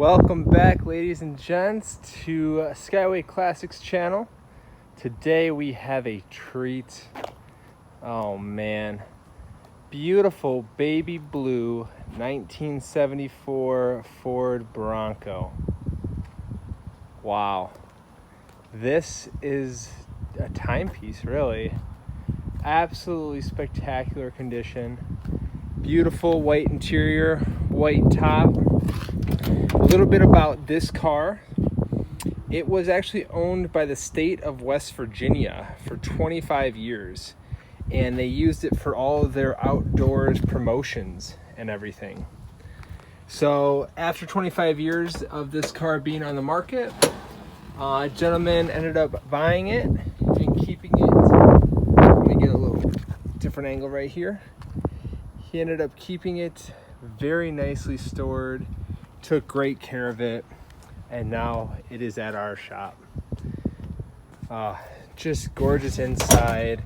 Welcome back, ladies and gents, to Skyway Classics channel. Today we have a treat. Oh man, beautiful baby blue 1974 Ford Bronco. Wow, this is a timepiece, really. Absolutely spectacular condition. Beautiful white interior, white top. A little bit about this car. It was actually owned by the state of West Virginia for 25 years, and they used it for all of their outdoors promotions and everything. So after 25 years of this car being on the market, a gentleman ended up buying it and keeping it. Let me get a little different angle right here. He ended up keeping it very nicely stored, took great care of it, and now it is at our shop. Just gorgeous inside.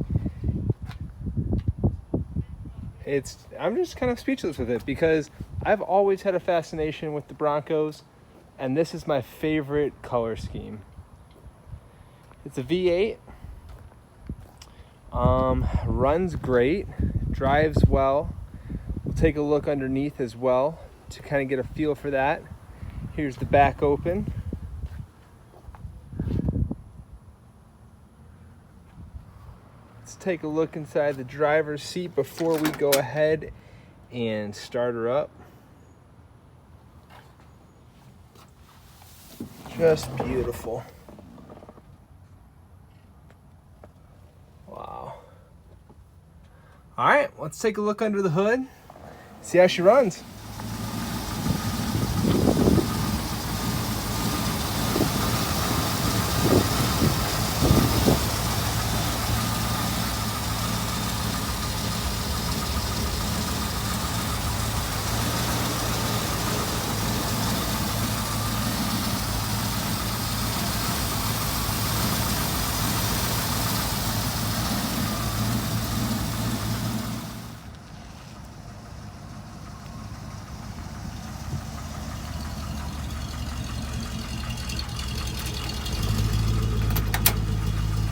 I'm just kind of speechless with it because I've always had a fascination with the Broncos, and this is my favorite color scheme. It's a V8, runs great, drives well. We'll take a look underneath as well to kind of get a feel for that. Here's the back open. Let's take a look inside the driver's seat before we go ahead and start her up. Just beautiful. Wow. All right, let's take a look under the hood, see how she runs.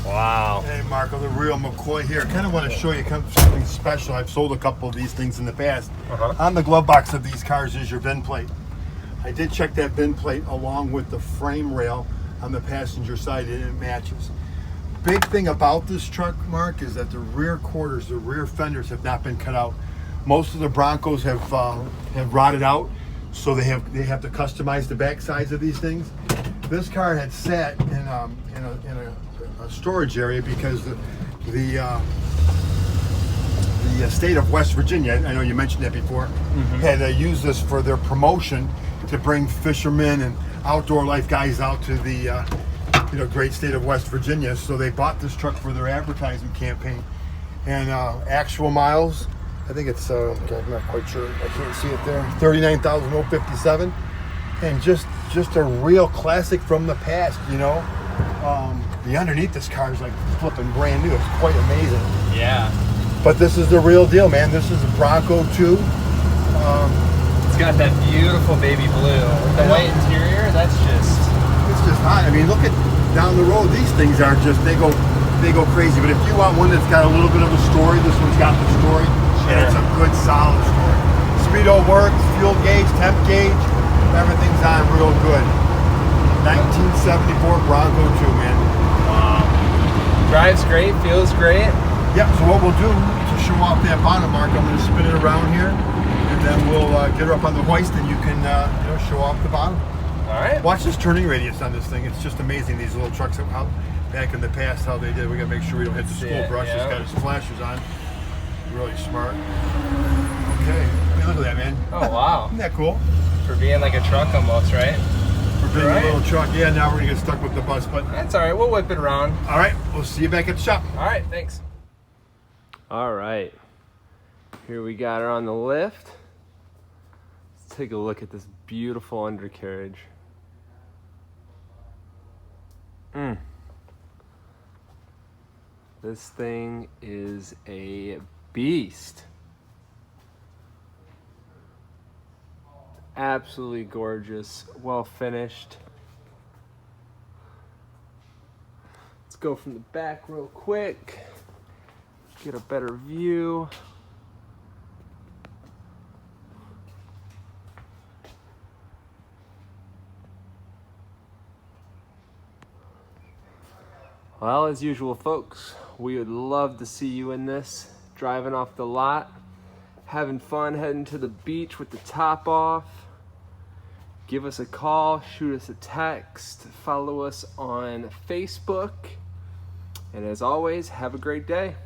Wow. Hey Marco, the real McCoy here. Kind of want to show you something special. I've sold a couple of these things in the past. On the glove box of these cars is your VIN plate. I did check that VIN plate along with the frame rail on the passenger side, and it matches. Big thing about this truck, Mark, is that the rear quarters, the rear fenders have not been cut out. Most of the Broncos have rotted out, so they have to customize the back sides of these things. This car had sat in a storage area because the state of West Virginia, I know you mentioned that before, had used this for their promotion to bring fishermen and outdoor life guys out to the great state of West Virginia. So they bought this truck for their advertising campaign. And actual miles, I think it's I'm not quite sure, I can't see it there, 39,057, and just a real classic from the past, you know. The underneath this car is like flipping brand new. It's quite amazing. Yeah. But this is the real deal, man. This is a Bronco 2. It's got that beautiful baby blue. With the white interior, it's just hot. I mean, look at down the road. These things are just, they go crazy. But if you want one that's got a little bit of a story, this one's got the story. Sure. And it's a good, solid story. Speedo works, fuel gauge, temp gauge, everything's on real good. 1974 Bronco 2, man. Wow. Drives great, feels great. Yeah, so what we'll do to show off that bottom, Mark, I'm going to spin it around here, and then we'll get her up on the hoist, and you can show off the bottom. All right. Watch this turning radius on this thing. It's just amazing, these little trucks, how back in the past, how they did. We got to make sure we don't hit the school brush. It's got its flashers on. Really smart. Okay. Hey, look at that, man. Oh, wow. Isn't that cool? For being like a truck almost, right? For being a little truck. Yeah, now we're going to get stuck with the bus, but that's all right. We'll whip it around. All right. We'll see you back at the shop. All right. Thanks. All right. Here we got her on the lift. Let's take a look at this beautiful undercarriage. This thing is a beast. Absolutely gorgeous, well finished. Let's go from the back real quick, get a better view. Well, as usual, folks, we would love to see you in this, driving off the lot, having fun, heading to the beach with the top off. Give us a call, shoot us a text, follow us on Facebook, and as always, have a great day.